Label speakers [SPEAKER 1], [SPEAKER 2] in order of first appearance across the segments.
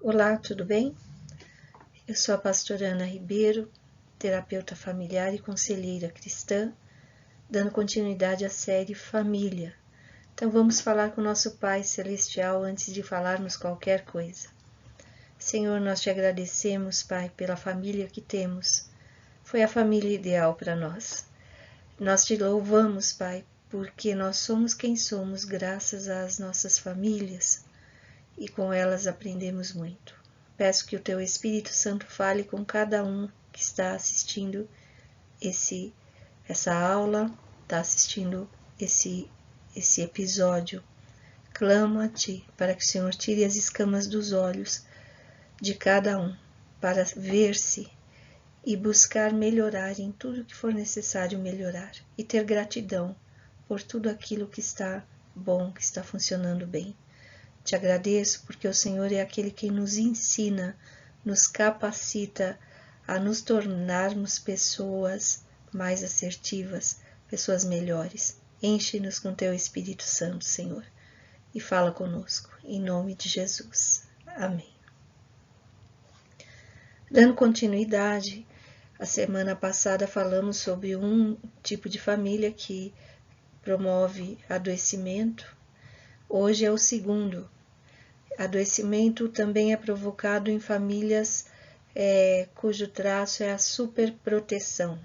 [SPEAKER 1] Olá, tudo bem? Eu sou a pastora Ana Ribeiro, terapeuta familiar e conselheira cristã, dando continuidade à série Família. Então vamos falar com o nosso Pai Celestial antes de falarmos qualquer coisa. Senhor, nós te agradecemos, Pai, pela família que temos. Foi a família ideal para nós. Nós te louvamos, Pai, porque nós somos quem somos graças às nossas famílias e com elas aprendemos muito. Peço que o Teu Espírito Santo fale com cada um que está assistindo essa aula, está assistindo esse episódio. Clamo a Ti para que o Senhor tire as escamas dos olhos de cada um, para ver-se e buscar melhorar em tudo que for necessário melhorar e ter gratidão por tudo aquilo que está bom, que está funcionando bem. Te agradeço porque o Senhor é aquele que nos ensina, nos capacita a nos tornarmos pessoas mais assertivas, pessoas melhores. Enche-nos com Teu Espírito Santo, Senhor, e fala conosco, em nome de Jesus. Amém. Dando continuidade, a semana passada falamos sobre um tipo de família que promove adoecimento. Hoje é o segundo. Adoecimento também é provocado em famílias cujo traço é a superproteção.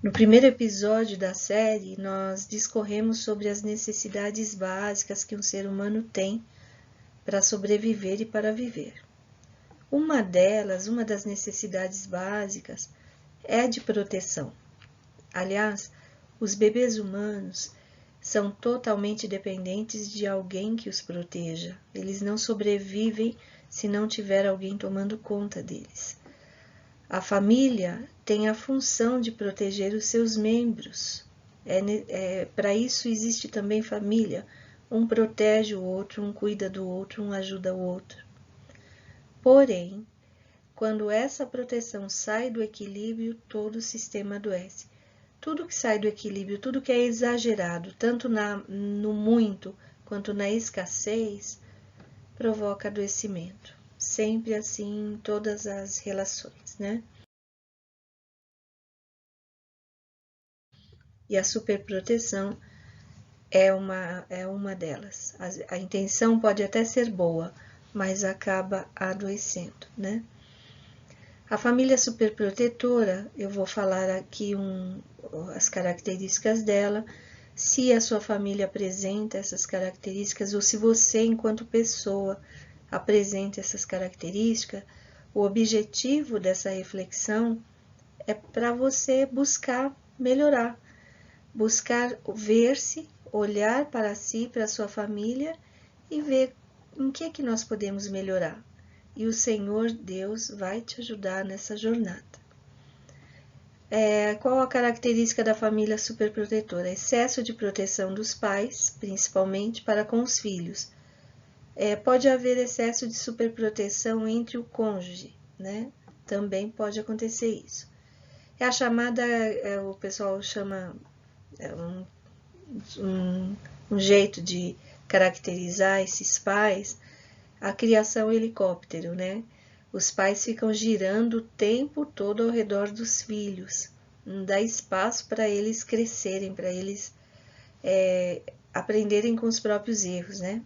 [SPEAKER 1] No primeiro episódio da série, nós discorremos sobre as necessidades básicas que um ser humano tem para sobreviver e para viver. Uma das necessidades básicas é a de proteção. Aliás, os bebês humanos são totalmente dependentes de alguém que os proteja. Eles não sobrevivem se não tiver alguém tomando conta deles. A família tem a função de proteger os seus membros. Para isso existe também família. Um protege o outro, um cuida do outro, um ajuda o outro. Porém, quando essa proteção sai do equilíbrio, todo o sistema adoece. Tudo que sai do equilíbrio, tudo que é exagerado, tanto no muito quanto na escassez, provoca adoecimento. Sempre assim em todas as relações, né? E a superproteção é uma delas. A intenção pode até ser boa, mas acaba adoecendo, né? A família superprotetora, eu vou falar aqui as características dela, se a sua família apresenta essas características ou se você, enquanto pessoa, apresenta essas características. O objetivo dessa reflexão é para você buscar melhorar, buscar ver-se, olhar para si, para a sua família e ver em que nós podemos melhorar. E o Senhor Deus vai te ajudar nessa jornada. Qual a característica da família superprotetora? Excesso de proteção dos pais, principalmente para com os filhos. Pode haver excesso de superproteção entre o cônjuge, né? Também pode acontecer isso. É a chamada, o pessoal chama um jeito de caracterizar esses pais, a criação helicóptero, né? Os pais ficam girando o tempo todo ao redor dos filhos, não dá espaço para eles crescerem, para eles aprenderem com os próprios erros, né?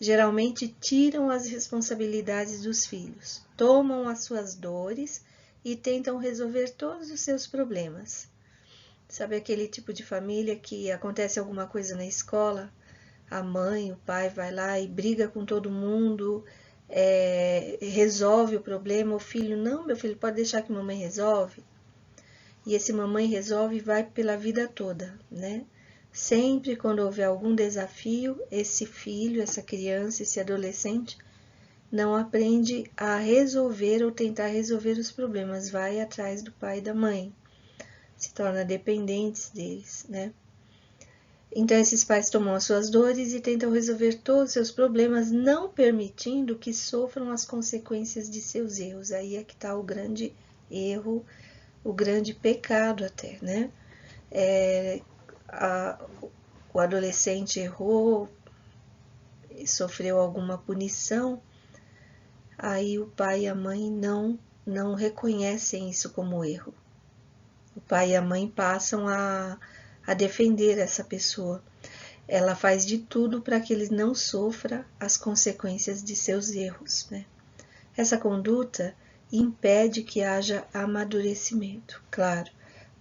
[SPEAKER 1] Geralmente tiram as responsabilidades dos filhos, tomam as suas dores e tentam resolver todos os seus problemas. Sabe aquele tipo de família que acontece alguma coisa na escola? A mãe, o pai vai lá e briga com todo mundo, resolve o problema, o filho, não, meu filho, pode deixar que mamãe resolve. E esse mamãe resolve e vai pela vida toda, né? Sempre quando houver algum desafio, esse filho, essa criança, esse adolescente, não aprende a resolver ou tentar resolver os problemas, vai atrás do pai e da mãe, se torna dependentes deles, né? Então, esses pais tomam as suas dores e tentam resolver todos os seus problemas, não permitindo que sofram as consequências de seus erros. Aí é que está o grande erro, o grande pecado até, né? o adolescente errou e sofreu alguma punição, aí o pai e a mãe não reconhecem isso como erro. O pai e a mãe passam a defender essa pessoa. Ela faz de tudo para que ele não sofra as consequências de seus erros, né? Essa conduta impede que haja amadurecimento. Claro,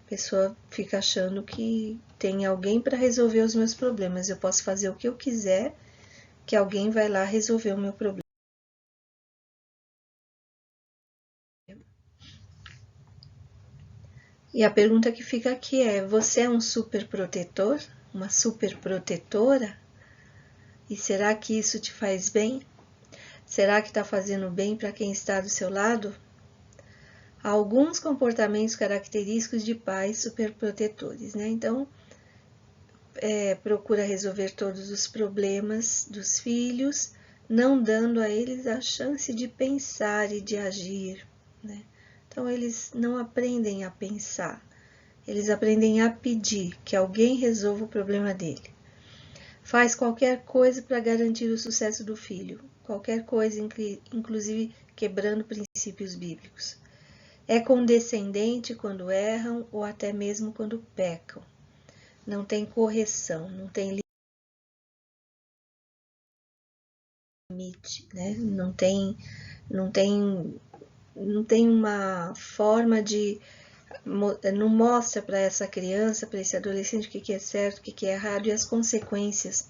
[SPEAKER 1] a pessoa fica achando que tem alguém para resolver os meus problemas. Eu posso fazer o que eu quiser, que alguém vai lá resolver o meu problema. E a pergunta que fica aqui é: você é um super protetor? Uma super protetora? E será que isso te faz bem? Será que está fazendo bem para quem está do seu lado? Há alguns comportamentos característicos de pais superprotetores, né? Então, procura resolver todos os problemas dos filhos, não dando a eles a chance de pensar e de agir, né? Então, eles não aprendem a pensar, eles aprendem a pedir que alguém resolva o problema dele. Faz qualquer coisa para garantir o sucesso do filho, qualquer coisa, inclusive quebrando princípios bíblicos. É condescendente quando erram ou até mesmo quando pecam. Não tem correção, não tem limite, né? Não tem uma forma de... Não mostra para essa criança, para esse adolescente o que é certo, o que é errado e as consequências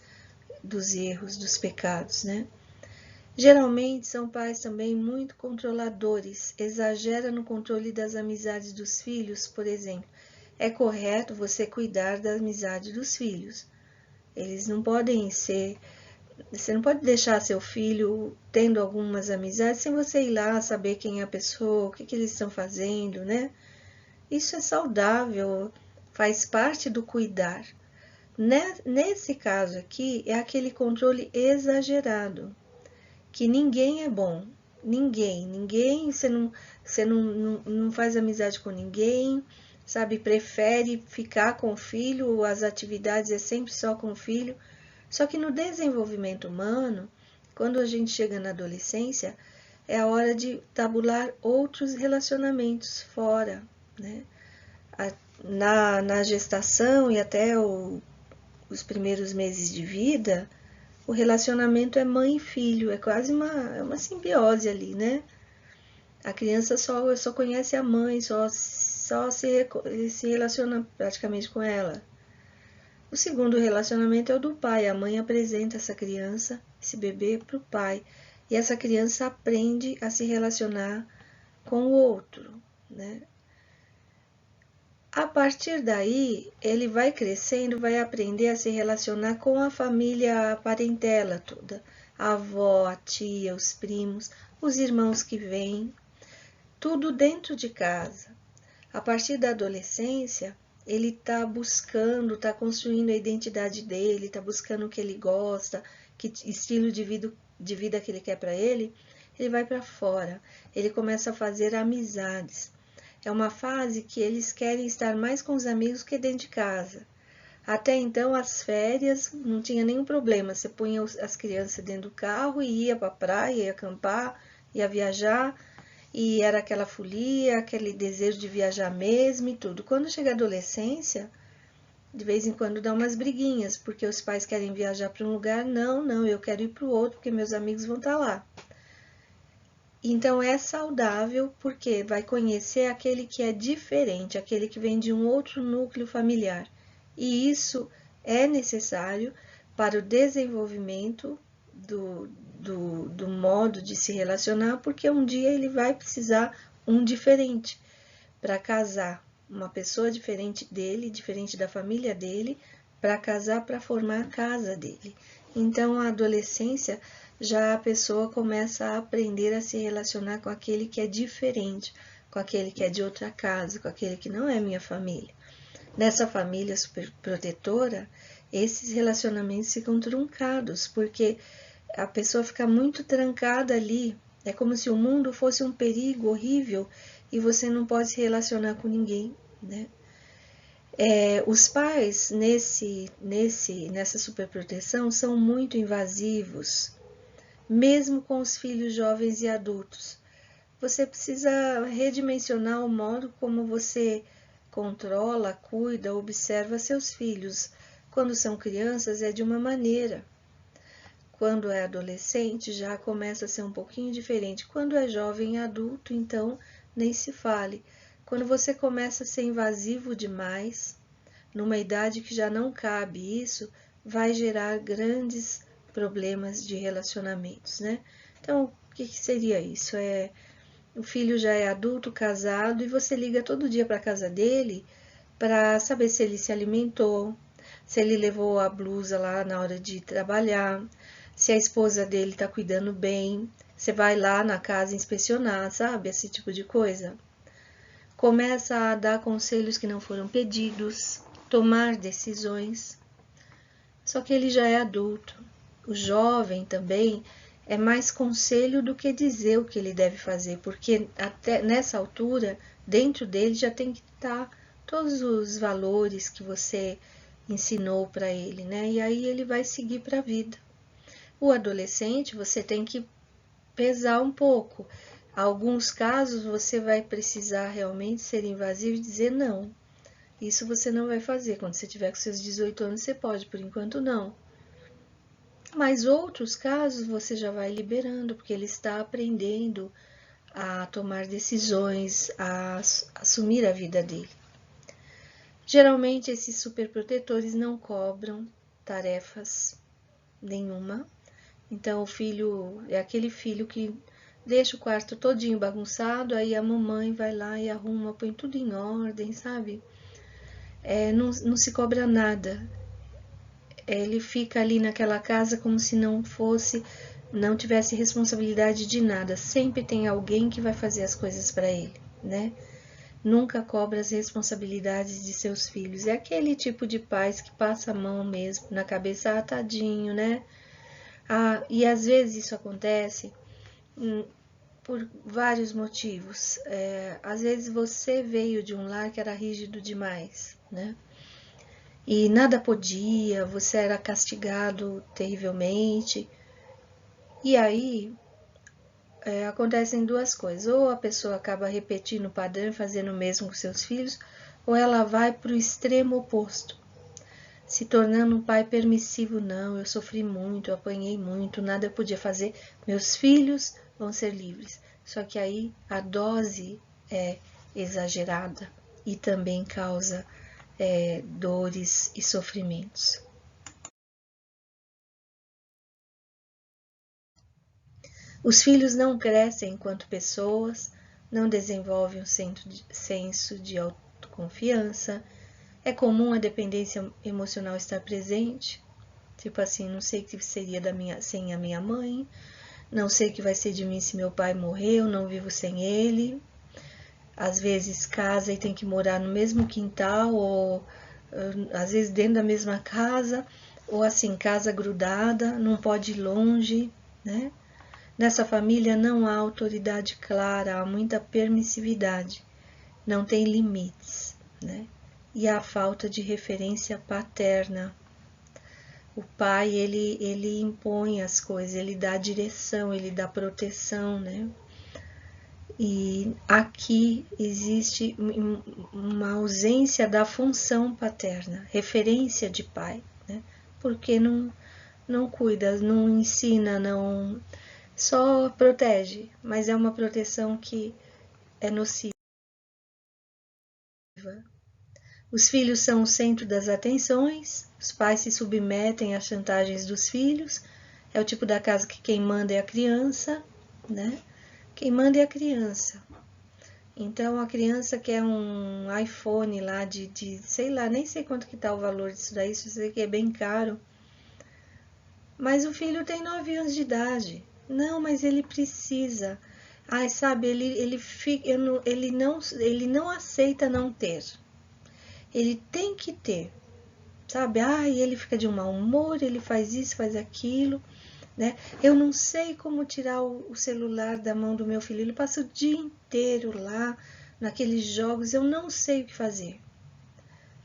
[SPEAKER 1] dos erros, dos pecados, né? Geralmente são pais também muito controladores, exagera no controle das amizades dos filhos, por exemplo. É correto você cuidar da amizade dos filhos. Eles não podem ser... Você não pode deixar seu filho tendo algumas amizades sem você ir lá saber quem é a pessoa, o que eles estão fazendo, né? Isso é saudável, faz parte do cuidar. Nesse caso aqui, é aquele controle exagerado, que ninguém é bom. Ninguém, você não faz amizade com ninguém, sabe? Prefere ficar com o filho, as atividades é sempre só com o filho. Só que no desenvolvimento humano, quando a gente chega na adolescência, é a hora de tabular outros relacionamentos fora, né? Na gestação e até os primeiros meses de vida, o relacionamento é mãe e filho, é quase uma simbiose ali, né? A criança só conhece a mãe, só se relaciona praticamente com ela. O segundo relacionamento é o do pai. A mãe apresenta essa criança, esse bebê, para o pai. E essa criança aprende a se relacionar com o outro, né? A partir daí, ele vai crescendo, vai aprender a se relacionar com a família, a parentela toda. A avó, a tia, os primos, os irmãos que vêm. Tudo dentro de casa. A partir da adolescência, ele está buscando, está construindo a identidade dele, está buscando o que ele gosta, que estilo de vida que ele quer para ele vai para fora. Ele começa a fazer amizades. É uma fase que eles querem estar mais com os amigos que dentro de casa. Até então, as férias não tinha nenhum problema. Você punha as crianças dentro do carro e ia para a praia, ia acampar, ia viajar. E era aquela folia, aquele desejo de viajar mesmo e tudo. Quando chega a adolescência, de vez em quando dá umas briguinhas, porque os pais querem viajar para um lugar. Não, eu quero ir para o outro, porque meus amigos vão estar lá. Então é saudável, porque vai conhecer aquele que é diferente, aquele que vem de um outro núcleo familiar. E isso é necessário para o desenvolvimento do modo de se relacionar, porque um dia ele vai precisar um diferente para casar, uma pessoa diferente dele, diferente da família dele, para casar, para formar a casa dele. Então, a adolescência, já a pessoa começa a aprender a se relacionar com aquele que é diferente, com aquele que é de outra casa, com aquele que não é minha família. Nessa família superprotetora, esses relacionamentos ficam truncados, porque a pessoa fica muito trancada ali. É como se o mundo fosse um perigo horrível e você não pode se relacionar com ninguém, né? Os pais nessa superproteção são muito invasivos, mesmo com os filhos jovens e adultos. Você precisa redimensionar o modo como você controla, cuida, observa seus filhos. Quando são crianças é de uma maneira. Quando é adolescente já começa a ser um pouquinho diferente. Quando é jovem e adulto, então nem se fale. Quando você começa a ser invasivo demais, numa idade que já não cabe isso, vai gerar grandes problemas de relacionamentos, né? Então, o que seria isso? O filho já é adulto, casado, e você liga todo dia para a casa dele para saber se ele se alimentou, se ele levou a blusa lá na hora de trabalhar, se a esposa dele está cuidando bem. Você vai lá na casa inspecionar, sabe? Esse tipo de coisa. Começa a dar conselhos que não foram pedidos, tomar decisões. Só que ele já é adulto. O jovem também é mais conselho do que dizer o que ele deve fazer, porque até nessa altura, dentro dele já tem que estar todos os valores que você ensinou para ele, né? E aí ele vai seguir para a vida. O adolescente, você tem que pesar um pouco. Alguns casos você vai precisar realmente ser invasivo e dizer não. Isso você não vai fazer. Quando você tiver com seus 18 anos, você pode, por enquanto não. Mas outros casos você já vai liberando, porque ele está aprendendo a tomar decisões, a assumir a vida dele. Geralmente esses superprotetores não cobram tarefas nenhuma. Então o filho é aquele filho que deixa o quarto todinho bagunçado, aí a mamãe vai lá e arruma, põe tudo em ordem, sabe? Não se cobra nada. Ele fica ali naquela casa como se não tivesse responsabilidade de nada. Sempre tem alguém que vai fazer as coisas para ele, né? Nunca cobra as responsabilidades de seus filhos. É aquele tipo de pais que passa a mão mesmo na cabeça, tadinho, né? E às vezes isso acontece por vários motivos. Às vezes você veio de um lar que era rígido demais, né? E nada podia, você era castigado terrivelmente. E aí acontecem duas coisas: ou a pessoa acaba repetindo o padrão e fazendo o mesmo com seus filhos, ou ela vai para o extremo oposto, se tornando um pai permissivo. Não, eu sofri muito, eu apanhei muito, nada eu podia fazer, meus filhos vão ser livres. Só que aí a dose é exagerada e também causa dores e sofrimentos. Os filhos não crescem enquanto pessoas, não desenvolvem um senso de autoconfiança. É comum a dependência emocional estar presente. Tipo assim, não sei o que seria sem a minha mãe, não sei o que vai ser de mim se meu pai morrer, eu não vivo sem ele. Às vezes casa e tem que morar no mesmo quintal, ou às vezes dentro da mesma casa, ou assim, casa grudada, não pode ir longe, né? Nessa família não há autoridade clara, há muita permissividade, não tem limites, né? E há falta de referência paterna. O pai, ele impõe as coisas, ele dá direção, ele dá proteção, né? E aqui existe uma ausência da função paterna, referência de pai, né? Porque não cuida, não ensina, não só protege, mas é uma proteção que é nociva. Os filhos são o centro das atenções, os pais se submetem às chantagens dos filhos, é o tipo da casa que quem manda é a criança, né? Quem manda é a criança. Então a criança quer um iPhone lá sei lá, nem sei quanto que tá o valor disso daí, só sei que é bem caro. Mas o filho tem 9 anos de idade. Não, mas ele precisa. Ai, sabe, ele não aceita não ter. Ele tem que ter, sabe? Ai, ele fica de um mau humor, ele faz isso, faz aquilo, né? Eu não sei como tirar o celular da mão do meu filho. Ele passa o dia inteiro lá, naqueles jogos, eu não sei o que fazer.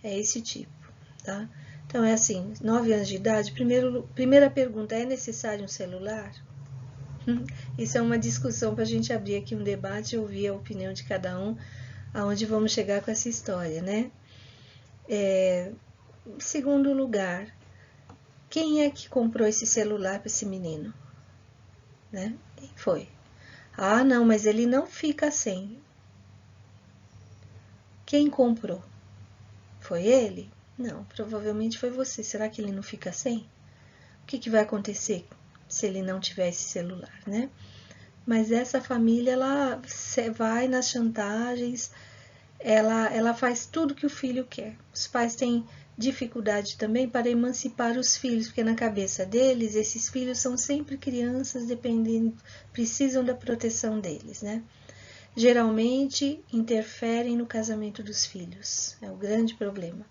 [SPEAKER 1] É esse tipo, tá? Então, é assim, 9 anos de idade, primeira pergunta, é necessário um celular? Isso é uma discussão para a gente abrir aqui um debate e ouvir a opinião de cada um, aonde vamos chegar com essa história, né? Segundo lugar, quem é que comprou esse celular para esse menino? Né? Quem foi? Ah, não, mas ele não fica sem. Quem comprou? Foi ele? Não, provavelmente foi você. Será que ele não fica sem? O que vai acontecer se ele não tiver esse celular, né? Mas essa família, ela vai nas chantagens, ela faz tudo que o filho quer. Os pais têm dificuldade também para emancipar os filhos, porque na cabeça deles, esses filhos são sempre crianças, dependendo, precisam da proteção deles, né? Geralmente interferem no casamento dos filhos, é o grande problema.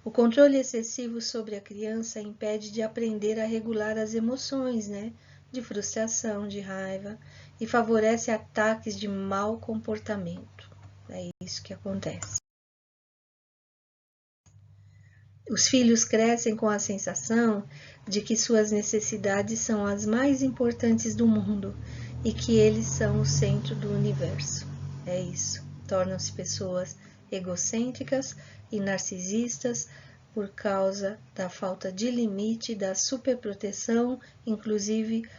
[SPEAKER 1] O controle excessivo sobre a criança impede de aprender a regular as emoções, né? De frustração, de raiva, e favorece ataques de mau comportamento. É isso que acontece. Os filhos crescem com a sensação de que suas necessidades são as mais importantes do mundo e que eles são o centro do universo. É isso. Tornam-se pessoas egocêntricas e narcisistas por causa da falta de limite, da superproteção, inclusive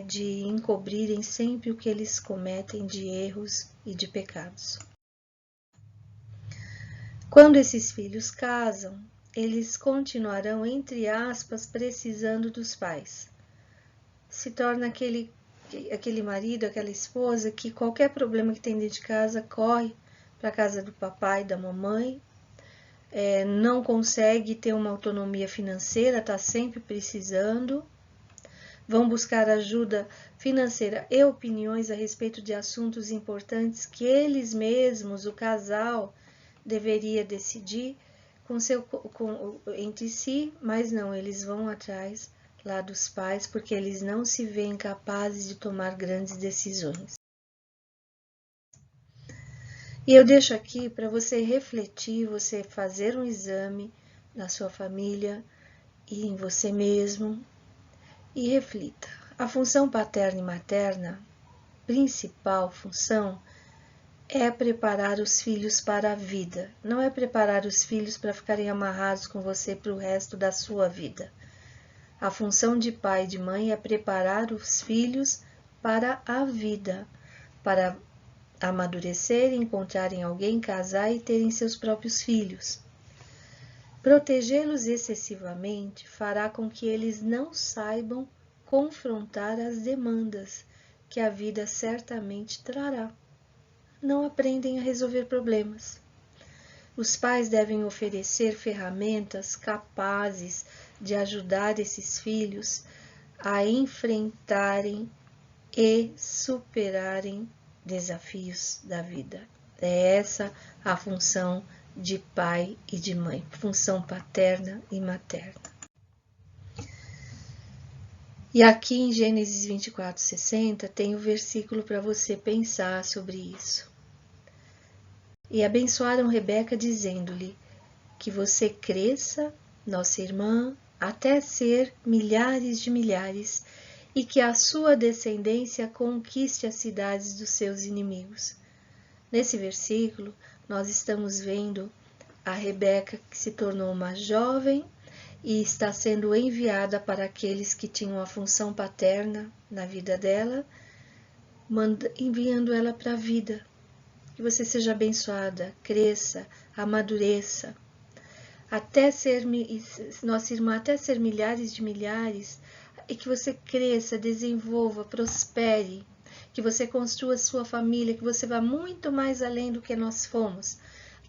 [SPEAKER 1] de encobrirem sempre o que eles cometem de erros e de pecados. Quando esses filhos casam, eles continuarão, entre aspas, precisando dos pais. Se torna aquele marido, aquela esposa que qualquer problema que tem dentro de casa corre para a casa do papai e da mamãe, não consegue ter uma autonomia financeira, está sempre precisando, vão buscar ajuda financeira e opiniões a respeito de assuntos importantes que eles mesmos, o casal, deveria decidir entre si, mas não, eles vão atrás lá dos pais porque eles não se veem capazes de tomar grandes decisões. E eu deixo aqui para você refletir, você fazer um exame na sua família e em você mesmo e reflita. A função paterna e materna, principal função, é preparar os filhos para a vida. Não é preparar os filhos para ficarem amarrados com você para o resto da sua vida. A função de pai e de mãe é preparar os filhos para a vida, para amadurecerem, encontrarem alguém, casar e terem seus próprios filhos. Protegê-los excessivamente fará com que eles não saibam confrontar as demandas que a vida certamente trará. Não aprendem a resolver problemas. Os pais devem oferecer ferramentas capazes de ajudar esses filhos a enfrentarem e superarem desafios da vida. É essa a função de pai e de mãe, função paterna e materna. E aqui em Gênesis 24:60 tem o versículo para você pensar sobre isso. E abençoaram Rebeca, dizendo-lhe que você cresça, nossa irmã, até ser milhares de milhares, e que a sua descendência conquiste as cidades dos seus inimigos. Nesse versículo, nós estamos vendo a Rebeca que se tornou uma jovem e está sendo enviada para aqueles que tinham a função paterna na vida dela, enviando ela para a vida. Que você seja abençoada, cresça, amadureça, até ser, nossa irmã, até ser milhares de milhares, e que você cresça, desenvolva, prospere, que você construa sua família, que você vá muito mais além do que nós fomos,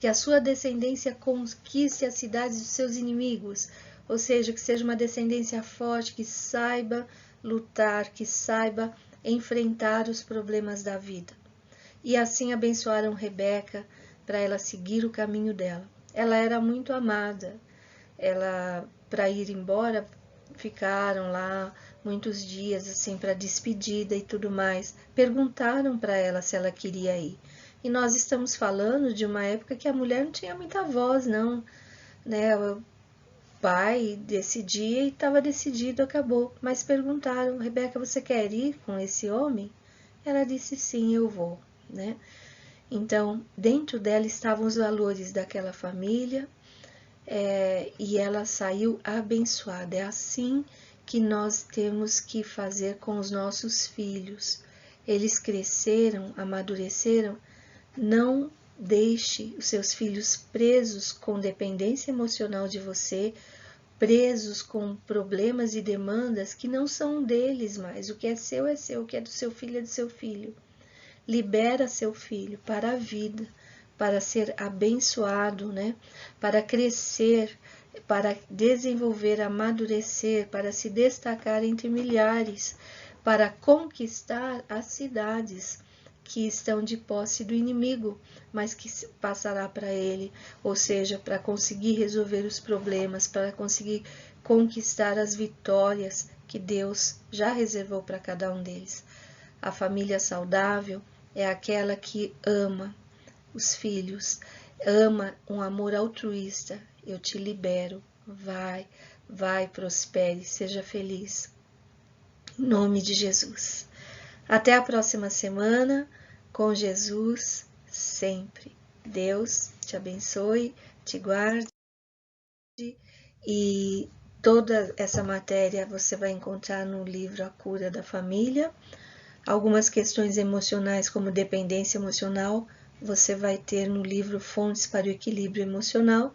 [SPEAKER 1] que a sua descendência conquiste as cidades dos seus inimigos, ou seja, que seja uma descendência forte, que saiba lutar, que saiba enfrentar os problemas da vida. E assim abençoaram Rebeca para ela seguir o caminho dela. Ela era muito amada. Ela, para ir embora, ficaram lá muitos dias assim para despedida e tudo mais. Perguntaram para ela se ela queria ir. E nós estamos falando de uma época que a mulher não tinha muita voz, não. né, o pai decidia e estava decidido, acabou. Mas perguntaram, Rebeca, você quer ir com esse homem? Ela disse, sim, eu vou, né? Então, dentro dela estavam os valores daquela família, e ela saiu abençoada. É assim que nós temos que fazer com os nossos filhos. Eles cresceram, amadureceram. Não deixe os seus filhos presos com dependência emocional de você, presos com problemas e demandas que não são deles mais. O que é seu, o que é do seu filho é do seu filho. Libera seu filho para a vida, para ser abençoado, né? Para crescer, para desenvolver, amadurecer, para se destacar entre milhares, para conquistar as cidades que estão de posse do inimigo, mas que passará para ele, ou seja, para conseguir resolver os problemas, para conseguir conquistar as vitórias que Deus já reservou para cada um deles. A família saudável é aquela que ama os filhos, ama um amor altruísta. Eu te libero, vai, prospere, seja feliz. Em nome de Jesus. Até a próxima semana, com Jesus sempre. Deus te abençoe, te guarde, e toda essa matéria você vai encontrar no livro A Cura da Família. Algumas questões emocionais, como dependência emocional, você vai ter no livro Fontes para o Equilíbrio Emocional.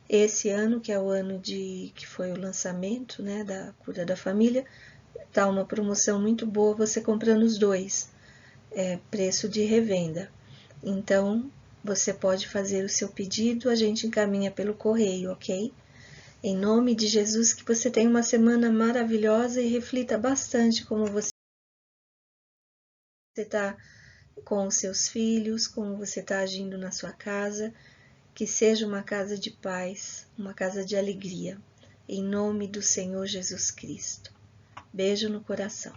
[SPEAKER 1] Esse ano, que é o ano que foi o lançamento, né, da Cura da Família, tá uma promoção muito boa, você comprando os dois, preço de revenda. Então, você pode fazer o seu pedido, a gente encaminha pelo correio, ok? Em nome de Jesus, que você tenha uma semana maravilhosa e reflita bastante como você está com os seus filhos, como você está agindo na sua casa, que seja uma casa de paz, uma casa de alegria, em nome do Senhor Jesus Cristo. Beijo no coração.